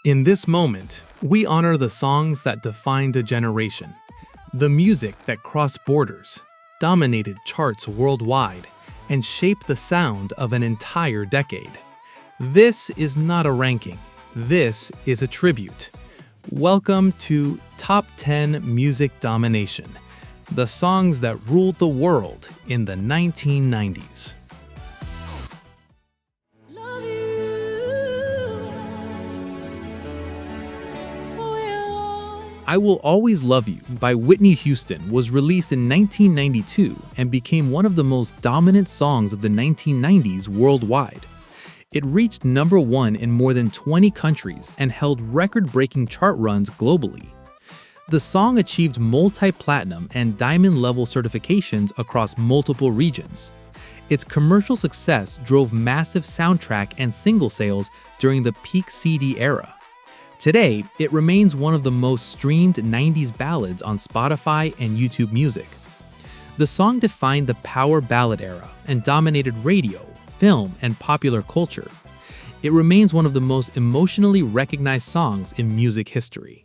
In this moment, we honor the songs that defined a generation, the music that crossed borders, dominated charts worldwide, and shaped the sound of an entire decade. This is not a ranking, this is a tribute. Welcome to Top 10 Music Domination, the songs that ruled the world in the 1990s. I Will Always Love You by Whitney Houston was released in 1992 and became one of the most dominant songs of the 1990s worldwide. It reached number 1 in more than 20 countries and held record-breaking chart runs globally. The song achieved multi-platinum and diamond-level certifications across multiple regions. Its commercial success drove massive soundtrack and single sales during the peak CD era. Today, it remains one of the most streamed 90s ballads on Spotify and YouTube Music. The song defined the power ballad era and dominated radio, film, and popular culture. It remains one of the most emotionally recognized songs in music history.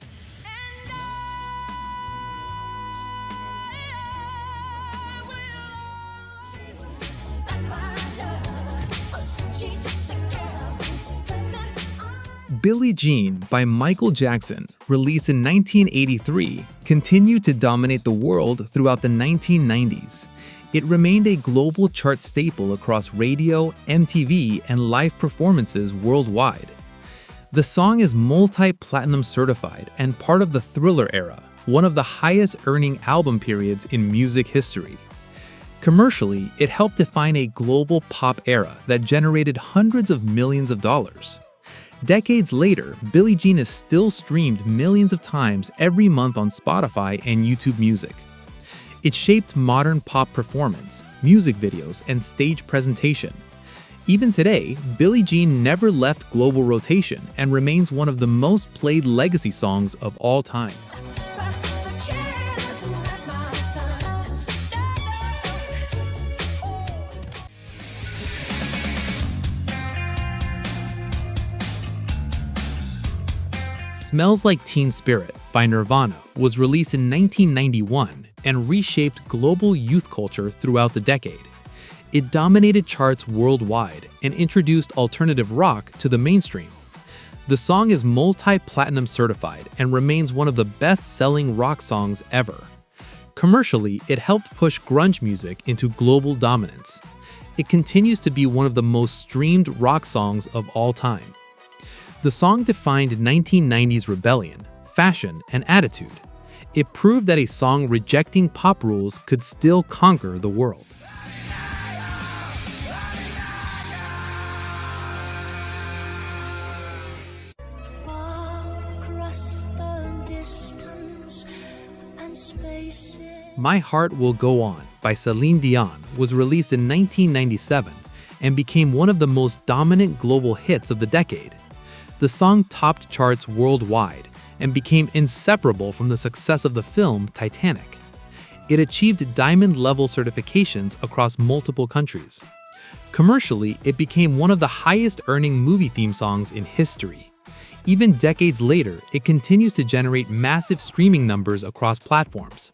Billie Jean by Michael Jackson, released in 1983, continued to dominate the world throughout the 1990s. It remained a global chart staple across radio, MTV, and live performances worldwide. The song is multi-platinum certified and part of the Thriller era, one of the highest-earning album periods in music history. Commercially, it helped define a global pop era that generated hundreds of millions of dollars. Decades later, Billie Jean is still streamed millions of times every month on Spotify and YouTube Music. It shaped modern pop performance, music videos, and stage presentation. Even today, Billie Jean never left global rotation and remains one of the most played legacy songs of all time. Smells Like Teen Spirit by Nirvana was released in 1991 and reshaped global youth culture throughout the decade. It dominated charts worldwide and introduced alternative rock to the mainstream. The song is multi-platinum certified and remains one of the best-selling rock songs ever. Commercially, it helped push grunge music into global dominance. It continues to be one of the most streamed rock songs of all time. The song defined 1990s rebellion, fashion, and attitude. It proved that a song rejecting pop rules could still conquer the world. My Heart Will Go On by Celine Dion was released in 1997 and became one of the most dominant global hits of the decade. The song topped charts worldwide and became inseparable from the success of the film Titanic. It achieved diamond-level certifications across multiple countries. Commercially, it became one of the highest-earning movie theme songs in history. Even decades later, it continues to generate massive streaming numbers across platforms.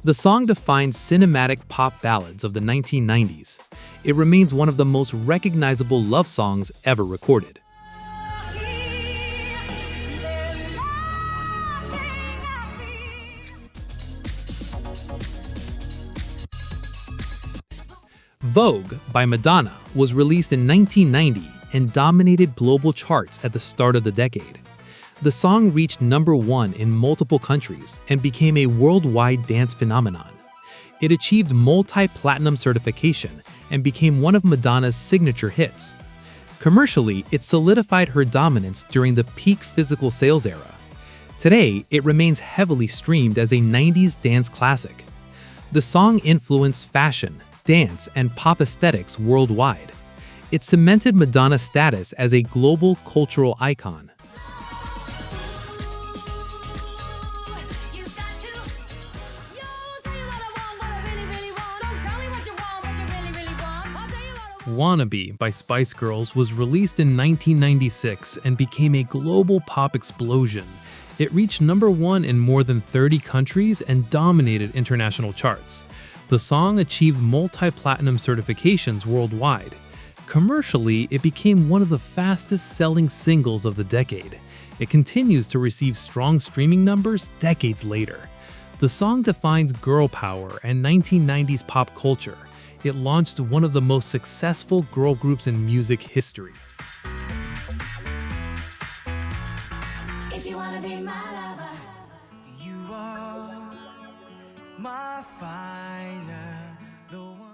The song defines cinematic pop ballads of the 1990s. It remains one of the most recognizable love songs ever recorded. Vogue by Madonna was released in 1990 and dominated global charts at the start of the decade. The song reached number 1 in multiple countries and became a worldwide dance phenomenon. It achieved multi-platinum certification and became one of Madonna's signature hits. Commercially, it solidified her dominance during the peak physical sales era. Today, it remains heavily streamed as a 90s dance classic. The song influenced fashion, dance, and pop aesthetics worldwide. It cemented Madonna's status as a global cultural icon. Wannabe by Spice Girls was released in 1996 and became a global pop explosion. It reached number 1 in more than 30 countries and dominated international charts. The song achieved multi-platinum certifications worldwide. Commercially, it became one of the fastest-selling singles of the decade. It continues to receive strong streaming numbers decades later. The song defined girl power and 1990s pop culture. It launched one of the most successful girl groups in music history. If you wanna be my lover, you are my fire.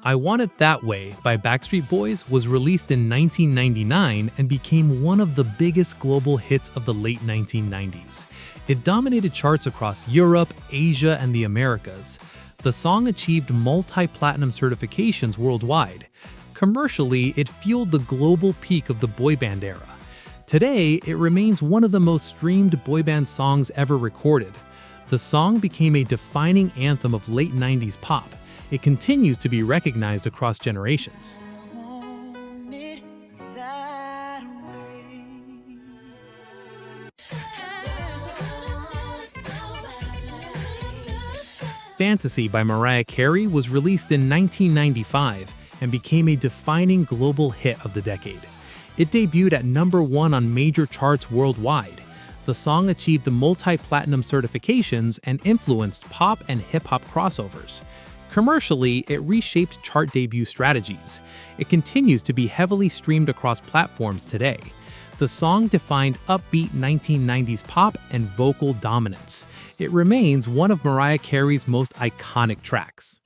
I Want It That Way by Backstreet Boys was released in 1999 and became one of the biggest global hits of the late 1990s. It dominated charts across Europe, Asia, and the Americas. The song achieved multi-platinum certifications worldwide. Commercially, it fueled the global peak of the boy band era. Today, it remains one of the most streamed boy band songs ever recorded. The song became a defining anthem of late 90s pop. It continues to be recognized across generations. Fantasy by Mariah Carey was released in 1995 and became a defining global hit of the decade. It debuted at number 1 on major charts worldwide. The song achieved the multi-platinum certifications and influenced pop and hip-hop crossovers. Commercially, it reshaped chart debut strategies. It continues to be heavily streamed across platforms today. The song defined upbeat 1990s pop and vocal dominance. It remains one of Mariah Carey's most iconic tracks.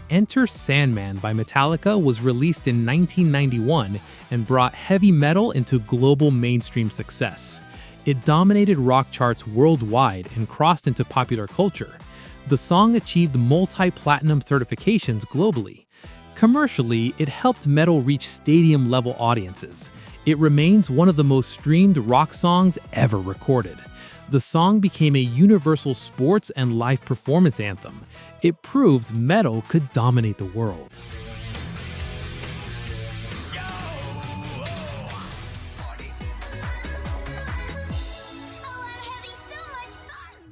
Enter Sandman by Metallica was released in 1991 and brought heavy metal into global mainstream success. It dominated rock charts worldwide and crossed into popular culture. The song achieved multi-platinum certifications globally. Commercially, it helped metal reach stadium-level audiences. It remains one of the most streamed rock songs ever recorded. The song became a universal sports and live performance anthem. It proved metal could dominate the world.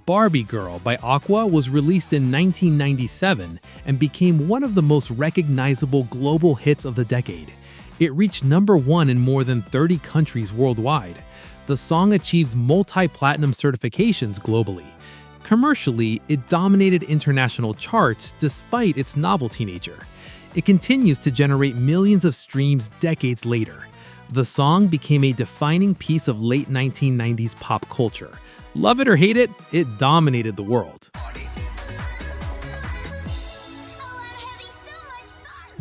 Barbie Girl by Aqua was released in 1997 and became one of the most recognizable global hits of the decade. It reached number 1 in more than 30 countries worldwide. The song achieved multi-platinum certifications globally. Commercially, it dominated international charts despite its novelty nature. It continues to generate millions of streams decades later. The song became a defining piece of late 1990s pop culture. Love it or hate it, it dominated the world.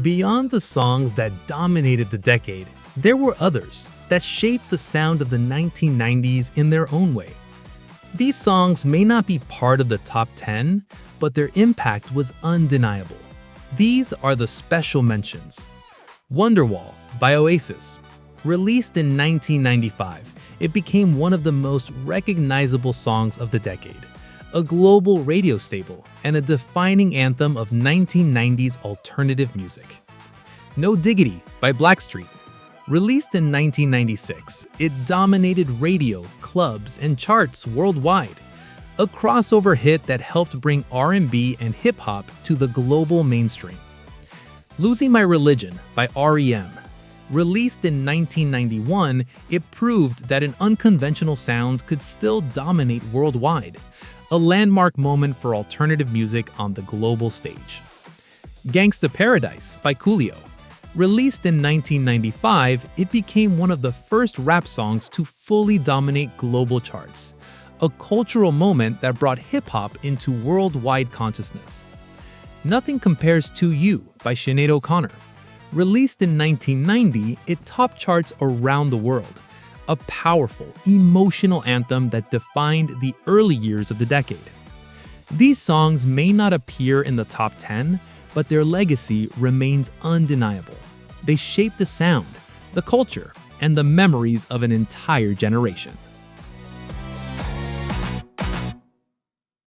Beyond the songs that dominated the decade, there were others that shaped the sound of the 1990s in their own way. These songs may not be part of the top 10, but their impact was undeniable. These are the special mentions. Wonderwall by Oasis. Released in 1995, it became one of the most recognizable songs of the decade, a global radio staple, and a defining anthem of 1990s alternative music. No Diggity by Blackstreet. Released in 1996, it dominated radio, clubs, and charts worldwide. A crossover hit that helped bring R&B and hip-hop to the global mainstream. Losing My Religion by R.E.M. Released in 1991, it proved that an unconventional sound could still dominate worldwide. A landmark moment for alternative music on the global stage. Gangsta Paradise by Coolio. Released in 1995, it became one of the first rap songs to fully dominate global charts. A cultural moment that brought hip-hop into worldwide consciousness. Nothing Compares to You by Sinead O'Connor. Released in 1990, it topped charts around the world. A powerful, emotional anthem that defined the early years of the decade. These songs may not appear in the top 10, but their legacy remains undeniable. They shape the sound, the culture, and the memories of an entire generation.